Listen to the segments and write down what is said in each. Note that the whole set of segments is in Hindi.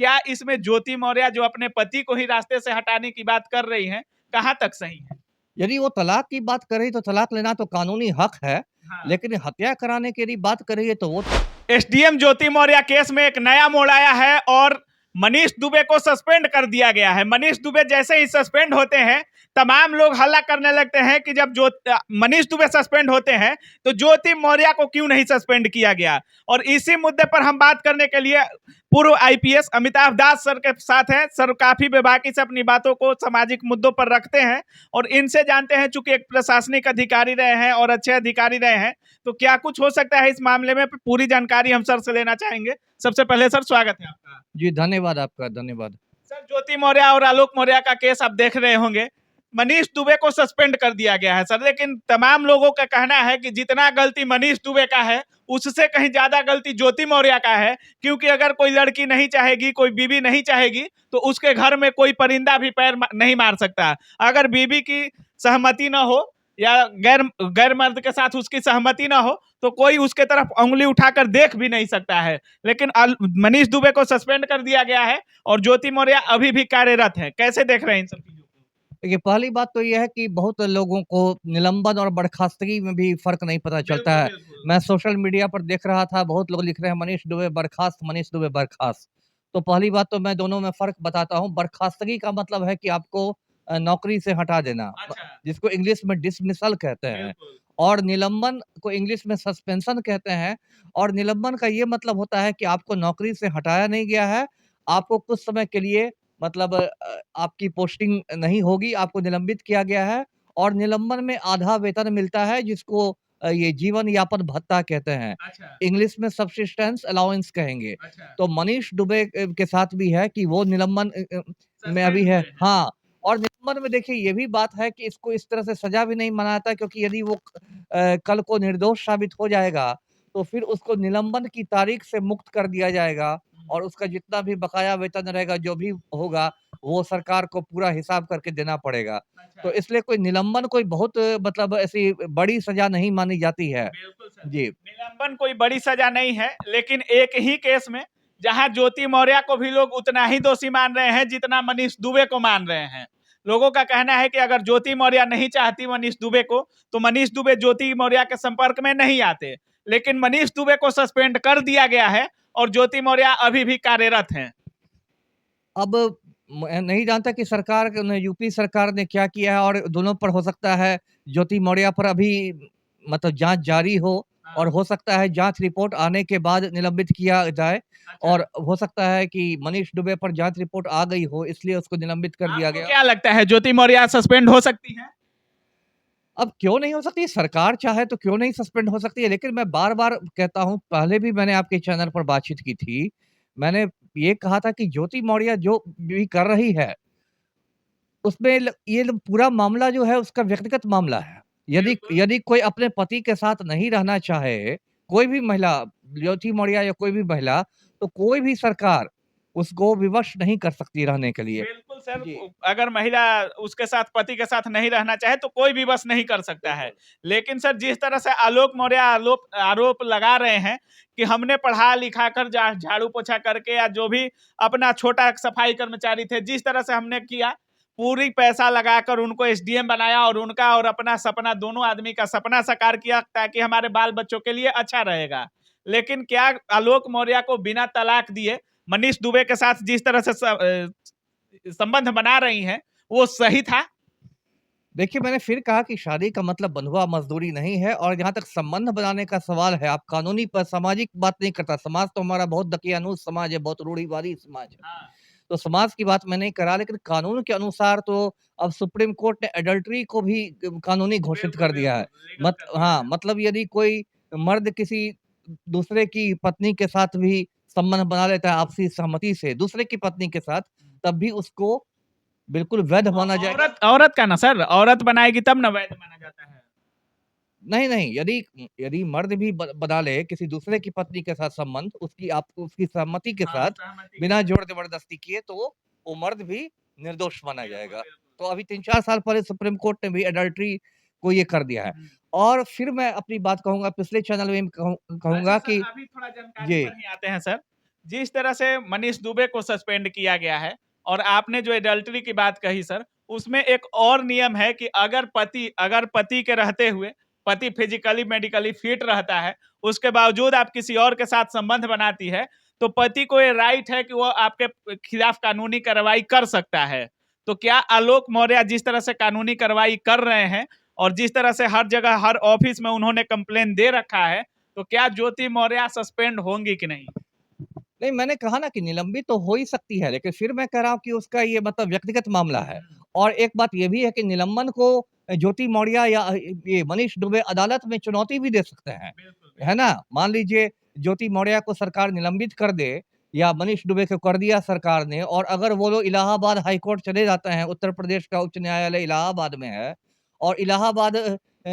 क्या इसमें ज्योति मौर्य जो अपने पति को ही रास्ते से हटाने की बात कर रही हैं, कहां तक सही है? यदि वो तलाक की बात कर रही तो तलाक लेना तो कानूनी हक है, हाँ। लेकिन हत्या कराने की यदि बात कर रही है तो वो एसडीएम ज्योति मौर्य केस में एक नया मोड़ आया है और मनीष दुबे को सस्पेंड कर दिया गया है। मनीष दुबे जैसे ही सस्पेंड होते हैं, तमाम लोग हल्ला करने लगते हैं कि जब मनीष दुबे सस्पेंड होते हैं तो ज्योति मौर्य को क्यों नहीं सस्पेंड किया गया। और इसी मुद्दे पर हम बात करने के लिए पूर्व आईपीएस अमिताभ दास सर के साथ हैं। सर काफी बेबाकी से अपनी बातों को सामाजिक मुद्दों पर रखते हैं और इनसे जानते हैं, चूंकि एक प्रशासनिक अधिकारी रहे हैं और अच्छे अधिकारी रहे हैं, तो क्या कुछ हो सकता है इस मामले में, पूरी जानकारी हम सर से लेना चाहेंगे। सबसे पहले सर स्वागत है आपका। जी धन्यवाद, आपका धन्यवाद। सर ज्योति मौर्य और आलोक मौर्य का केस आप देख रहे होंगे, मनीष दुबे को सस्पेंड कर दिया गया है सर, लेकिन तमाम लोगों का कहना है कि जितना गलती मनीष दुबे का है उससे कहीं ज्यादा गलती ज्योति मौर्य का है, क्योंकि अगर कोई लड़की नहीं चाहेगी, कोई बीवी नहीं चाहेगी, तो उसके घर में कोई परिंदा भी पैर नहीं मार सकता। अगर बीवी की सहमति ना हो या गैर गैर मर्द के साथ उसकी सहमति ना हो तो कोई उसके तरफ उंगली उठाकर देख भी नहीं सकता है। लेकिन मनीष दुबे को सस्पेंड कर दिया गया है और ज्योति मौर्य अभी भी कार्यरत है। कैसे देख रहे हैं इन सब चीजों को? देखिए, पहली बात तो यह है कि बहुत लोगों को निलंबन और बर्खास्तगी में भी फ़र्क नहीं पता चलता है। मैं सोशल मीडिया पर देख रहा था, बहुत लोग लिख रहे हैं मनीष दुबे बर्खास्त, मनीष दुबे बर्खास्त। तो पहली बात तो मैं दोनों में फ़र्क बताता हूँ। बर्खास्तगी का मतलब है कि आपको नौकरी से हटा देना, अच्छा। जिसको इंग्लिश में डिसमिसल कहते हैं। बिल्कुल। और निलंबन को इंग्लिश में सस्पेंशन कहते हैं। और निलंबन का ये मतलब होता है कि आपको नौकरी से हटाया नहीं गया है, आपको कुछ समय के लिए मतलब आपकी पोस्टिंग नहीं होगी, आपको निलंबित किया गया है और निलंबन में आधा वेतन मिलता है, जिसको ये जीवन यापन भत्ता कहते हैं। अच्छा। इंग्लिश में सब्सिस्टेंस अलाउंस कहेंगे। अच्छा। तो मनीष दुबे के साथ भी है कि वो निलंबन में अभी सस्पेंड है। हुए हैं। हाँ, और निलंबन में देखिए ये भी बात है कि इसको इस तरह से सज़ा भी नहीं मनाता, क्योंकि यदि वो कल को निर्दोष साबित हो जाएगा, तो फिर उसको निलंबन की तारीख से मुक्त कर दिया जाएगा और उसका जितना भी बकाया वेतन रहेगा, जो भी होगा, वो सरकार को पूरा हिसाब करके देना पड़ेगा। अच्छा। तो इसलिए कोई निलंबन कोई बहुत मतलब ऐसी बड़ी सज़ा नहीं मानी जाती है। बिल्कुल सर। जी। निलंबन कोई बड़ी सजा नहीं है, लेकिन एक ही केस में जहां ज्योति मौर्य को भी लोग उतना ही दोषी मान रहे हैं जितना मनीष दुबे को मान रहे हैं। लोगों का कहना है कि अगर ज्योति मौर्य नहीं चाहती मनीष दुबे को, तो मनीष दुबे ज्योति मौर्य के संपर्क में नहीं आते, लेकिन मनीष दुबे को सस्पेंड कर दिया गया है और ज्योति मौर्य अभी भी कार्यरत हैं। अब मैं नहीं जानता कि सरकार ने यूपी सरकार ने क्या किया है, और दोनों पर हो सकता है ज्योति मौर्य पर अभी मतलब जाँच जारी हो, और हो सकता है जाँच रिपोर्ट आने के बाद निलंबित किया जाए, अच्छा। और हो सकता है कि मनीष दुबे पर जाँच रिपोर्ट आ गई हो, इसलिए उसको निलंबित कर दिया आपको गया। क्या लगता है ज्योति मौर्य सस्पेंड हो सकती है? अब क्यों नहीं हो सकती? सरकार चाहे तो क्यों नहीं सस्पेंड हो सकती है? लेकिन मैं बार-बार कहता हूँ, पहले भी मैंने आपके चैनल पर बातचीत की थी। मैंने ये कहा था कि ज्योति मौर्य जो भी कर रही है, उसमें ये पूरा मामला जो है उसका व्यक्तिगत मामला है। यदि बिल्कुल। यदि कोई अपने पति के साथ नहीं रहना चाहे, कोई भी महिला, ज्योति मौर्य या कोई भी महिला, तो कोई भी सरकार उसको विवश नहीं कर सकती रहने के लिए। बिल्कुल सर, जी। अगर महिला उसके साथ, पति के साथ नहीं रहना चाहे तो कोई भी बस नहीं कर सकता है। लेकिन सर जिस तरह से आलोक मौर्य आरोप आरोप लगा रहे हैं कि हमने पढ़ा लिखा कर झाड़ू पोछा करके, या जो भी अपना छोटा सफाई कर्मचारी थे, जिस तरह से हमने किया, पूरी पैसा लगाकर उनको एसडीएम बनाया और उनका और अपना सपना, दोनों आदमी का सपना साकार किया ताकि हमारे बाल बच्चों के लिए अच्छा रहेगा। लेकिन क्या आलोक मौर्य को बिना तलाक दिए मनीष दुबे के साथ जिस तरह से संबंध बना रही हैं, वो सही था? देखिए, मैंने फिर कहा कि शादी का मतलब बंधुआ मज़दूरी नहीं है, और जहाँ तक संबंध बनाने का सवाल है, आप कानूनी पर सामाजिक बात नहीं करता। समाज तो हमारा बहुत दकियानूस समाज है, बहुत रूढ़िवादी समाज है। हाँ। तो समाज की बात मैं नहीं कर रहा, लेकिन कानून के अनुसार तो अब सुप्रीम कोर्ट ने एडल्टरी को भी कानूनी घोषित बिल्कुल, कर दिया है। बिल्कुल, लीगल कर दिया हाँ, है। मतलब यदि कोई मर्द किसी दूसरे की पत्नी के साथ भी संबंध बना लेता है आपसी सहमति से, दूसरे की पत्नी के साथ, तब भी उसको बिल्कुल वैध माना जाएगा। औरत औरत का ना सर, औरत बनाएगी तब ना वैध माना जाता है। नहीं, नहीं, यदि यदि मर्द भी बना ले किसी दूसरे की पत्नी के साथ संबंध, उसकी सहमति के हाँ, साथ, सहमति के बिना साथ। ज़ोर-ज़बरदस्ती किए, तो वो मर्द भी निर्दोष माना बिल्कुल, जाएगा। बिल्कुल। तो अभी 3-4 साल पहले सुप्रीम कोर्ट ने भी एडल्टरी को ये कर दिया है। और फिर मैं अपनी बात कहूँगा, पिछले चैनल में भी अच्छा कहूँगा सर, कि अभी थोड़ा जानकारी जी। पर ही आते हैं सर। जिस तरह से मनीष दुबे को सस्पेंड किया गया है और आपने जो एडल्ट्री की बात कही सर, उसमें एक और नियम है कि अगर पति के रहते हुए पति फिजिकली मेडिकली फिट रहता है, उसके बावजूद आप किसी और के साथ संबंध बनाती है, तो पति को ये राइट है कि वो आपके खिलाफ कानूनी कार्रवाई कर सकता है। तो क्या आलोक मौर्य जिस तरह से कानूनी कार्रवाई कर रहे हैं और जिस तरह से हर जगह हर ऑफिस में उन्होंने कंप्लेन दे रखा है, तो क्या ज्योति मौर्य सस्पेंड होंगी कि नहीं? नहीं, मैंने कहा ना कि निलंबित तो हो ही सकती है, लेकिन फिर मैं कह रहा हूँ कि उसका ये मतलब व्यक्तिगत मामला है। और एक बात ये भी है कि निलंबन को ज्योति मौर्य या ये मनीष दुबे अदालत में चुनौती भी दे सकते हैं, बिल्कुल, है ना? मान लीजिए ज्योति मौर्य को सरकार निलंबित कर दे या मनीष दुबे को कर दिया सरकार ने, और अगर वो लोग इलाहाबाद हाई कोर्ट चले जाते हैं, उत्तर प्रदेश का उच्च न्यायालय इलाहाबाद में है, और इलाहाबाद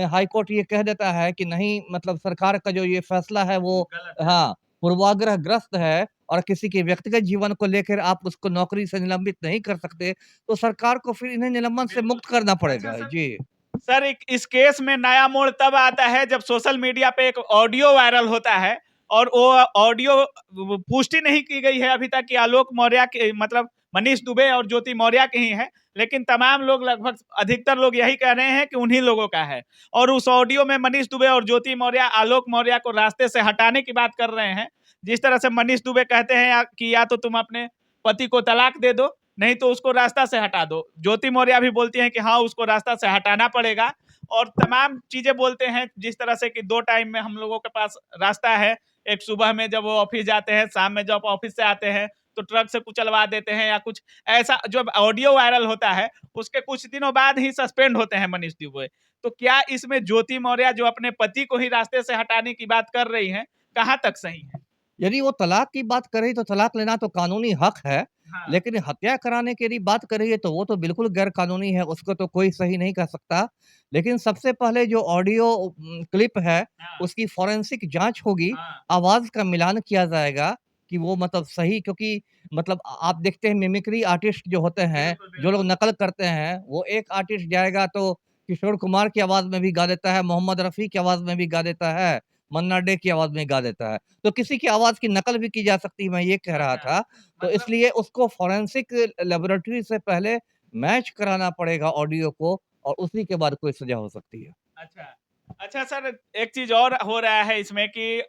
हाई कोर्ट ये कह देता है कि नहीं, मतलब सरकार का जो ये फैसला है वो गलत है। हाँ, पूर्वाग्रहग्रस्त है और किसी के व्यक्तिगत जीवन को लेकर आप उसको नौकरी से निलंबित नहीं कर सकते, तो सरकार को फिर इन्हें निलंबन से बिल्कुल। मुक्त करना अच्छा पड़ेगा। सर, जी। सर इस केस में नया मोड़ तब आता है जब सोशल मीडिया पे एक ऑडियो वायरल होता है और वो ऑडियो पुष्टि नहीं की गई है अभी तक कि आलोक मौर्य के मतलब मनीष दुबे और ज्योति मौर्य के ही है, लेकिन तमाम लोग लगभग अधिकतर लोग यही कह रहे हैं कि उन्हीं लोगों का है। और उस ऑडियो में मनीष दुबे और ज्योति मौर्य आलोक मौर्य को रास्ते से हटाने की बात कर रहे हैं। जिस तरह से मनीष दुबे कहते हैं कि या तो तुम अपने पति को तलाक दे दो, नहीं तो उसको रास्ता से हटा दो। ज्योति मौर्य भी बोलती हैं कि हाँ, उसको रास्ता से हटाना पड़ेगा और तमाम चीजें बोलते हैं, जिस तरह से कि 2 टाइम में हम लोगों के पास रास्ता है। एक सुबह में जब वो ऑफिस जाते हैं, शाम में जब ऑफिस से आते हैं तो ट्रक से कुचलवा देते हैं या कुछ ऐसा। जो ऑडियो वायरल होता है उसके कुछ दिनों बाद ही सस्पेंड होते हैं मनीष दुबे। तो क्या इसमें ज्योति मौर्य जो अपने पति को ही रास्ते से हटाने की बात कर रही हैं, कहाँ तक सही है? यदि वो तलाक की बात कर रही तो तलाक लेना तो कानूनी हक है, हाँ, लेकिन हत्या कराने की यदि बात कर रही है तो वो तो बिल्कुल गैर कानूनी है, उसको तो कोई सही नहीं कह सकता। लेकिन सबसे पहले जो ऑडियो क्लिप है, हाँ, उसकी फोरेंसिक जाँच होगी, हाँ, आवाज़ का मिलान किया जाएगा कि वो मतलब सही, क्योंकि मतलब आप देखते हैं मिमिक्री आर्टिस्ट जो होते हैं, बिल्कुल, जो लोग बिल्कुल। नकल करते हैं, वो एक आर्टिस्ट जाएगा तो किशोर कुमार की आवाज़ में भी गा देता है, मोहम्मद रफ़ी की आवाज़ में भी गा देता है, मन्ना डे की आवाज़ में गा देता है। तो किसी की आवाज़ की नकल भी की जा सकती है, मैं ये कह रहा अच्छा, था। तो मतलब इसलिए उसको फोरेंसिक लैबोरेटरी से पहले मैच कराना पड़ेगा ऑडियो को, और उसी के बाद कोई सज़ा हो सकती है। अच्छा। अच्छा सर, एक चीज़ और हो रहा है इसमें कि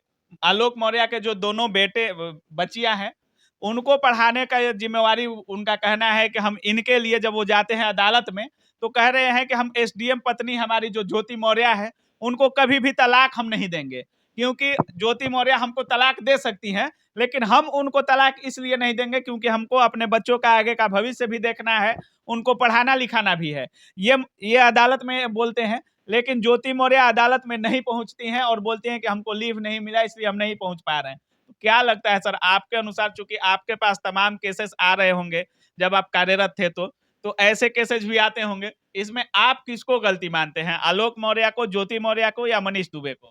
आलोक मौर्य के जो दोनों बेटे बचियाँ हैं, उनको पढ़ाने का ये ज़िम्मेवारी उनका कहना है कि हम इनके लिए जब वो जाते हैं अदालत में, तो कह रहे हैं कि हम एसडीएम पत्नी हमारी जो ज्योति मौर्य है, उनको कभी भी तलाक हम नहीं देंगे। क्योंकि ज्योति मौर्य हमको तलाक दे सकती हैं, लेकिन हम उनको तलाक इसलिए नहीं देंगे क्योंकि हमको अपने बच्चों का आगे का भविष्य भी देखना है, उनको पढ़ाना-लिखाना भी है। ये अदालत में बोलते हैं। लेकिन ज्योति मौर्य अदालत में नहीं पहुंचती हैं और बोलती हैं कि हमको लीव नहीं मिला इसलिए हम नहीं पहुंच पा रहे हैं। तो क्या लगता है सर, आपके अनुसार, चूंकि आपके पास तमाम केसेस आ रहे होंगे जब आप कार्यरत थे, तो ऐसे केसेस भी आते होंगे, इसमें आप किसको गलती मानते हैं, आलोक मौर्य को, ज्योति मौर्य को या मनीष दुबे को?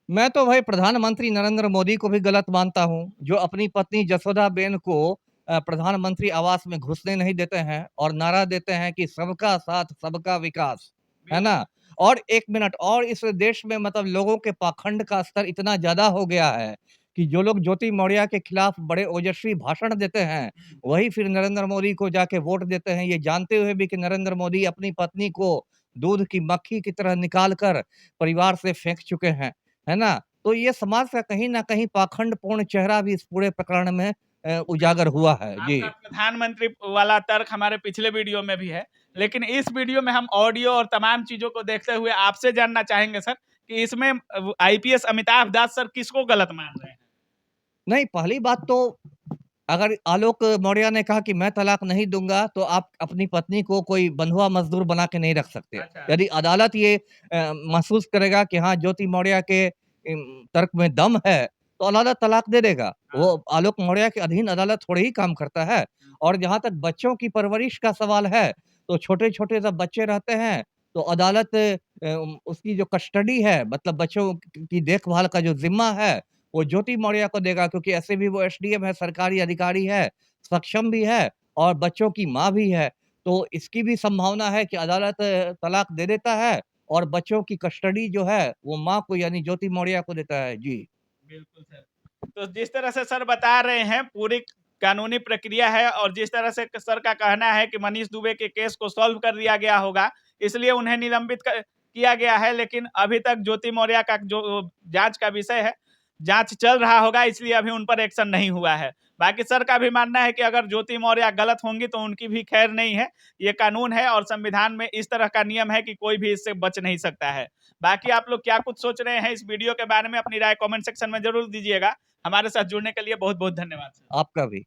मैं तो भाई प्रधानमंत्री नरेंद्र मोदी को भी गलत मानता हूँ, जो अपनी पत्नी जसोदाबेन को प्रधानमंत्री आवास में घुसने नहीं देते हैं और नारा देते हैं कि सबका साथ, सबका विकास, है बिल्कुल। ना? और 1 मिनट, और इस देश में मतलब लोगों के पाखंड का स्तर इतना ज़्यादा हो गया है कि जो लोग ज्योति मौर्य के खिलाफ बड़े ओजस्वी भाषण देते हैं, वही फिर नरेंद्र मोदी को जाके वोट देते हैं, ये जानते हुए भी कि नरेंद्र मोदी अपनी पत्नी को दूध की मक्खी की तरह निकाल कर परिवार से फेंक चुके हैं। है ना? तो ये समाज का कहीं न कहीं पाखंडपूर्ण चेहरा भी इस पूरे प्रकरण में उजागर बिल्कुल। हुआ है। जी। आपका प्रधानमंत्री वाला तर्क हमारे पिछले वीडियो में भी है, लेकिन इस वीडियो में हम ऑडियो और तमाम चीज़ों को देखते हुए आपसे जानना चाहेंगे सर कि इसमें आईपीएस अमिताभ दास सर किसको गलत मान रहे हैं? नहीं, पहली बात तो अगर आलोक मौर्य ने कहा कि मैं तलाक नहीं दूँगा, तो आप अपनी पत्नी को कोई बंधुआ मज़दूर बना के नहीं रख सकते। अच्छा। यदि अदालत ये महसूस करेगा कि हाँ, ज्योति मौर्य के तर्क में दम है, तो अदालत तलाक दे देगा। हाँ। वो आलोक मौर्य के अधीन अदालत थोड़े ही काम करता है। और जहाँ तक बच्चों की परवरिश का सवाल है, तो छोटे-छोटे जब बच्चे रहते हैं, तो अदालत उसकी जो कस्टडी है, मतलब बच्चों की देखभाल का जो ज़िम्मा है, वो ज्योति मौर्य को देगा, क्योंकि ऐसे भी वो एसडीएम है, सरकारी अधिकारी है, सक्षम भी है और बच्चों की माँ भी है। तो इसकी भी संभावना है कि अदालत तलाक दे देता है और बच्चों की कस्टडी जो है वो माँ को यानी ज्योति मौर्य को देता है। जी। बिल्कुल सर। तो जिस तरह से सर बता रहे हैं पूरी कानूनी प्रक्रिया है, और जिस तरह से सर का कहना है कि मनीष दुबे के केस को सॉल्व कर दिया गया होगा, इसलिए उन्हें निलंबित किया गया है। लेकिन अभी तक ज्योति मौर्य का जो जांच का विषय है, जांच चल रहा होगा, इसलिए अभी उन पर एक्शन नहीं हुआ है। बाकी सर का भी मानना है कि अगर ज्योति मौर्य गलत होंगी तो उनकी भी खैर नहीं है। ये कानून है और संविधान में इस तरह का नियम है कि कोई भी इससे बच नहीं सकता है। बाकी आप लोग क्या कुछ सोच रहे हैं इस वीडियो के बारे में, अपनी राय कमेंट सेक्शन में जरूर दीजिएगा। हमारे साथ जुड़ने के लिए बहुत बहुत धन्यवाद। आपका भी।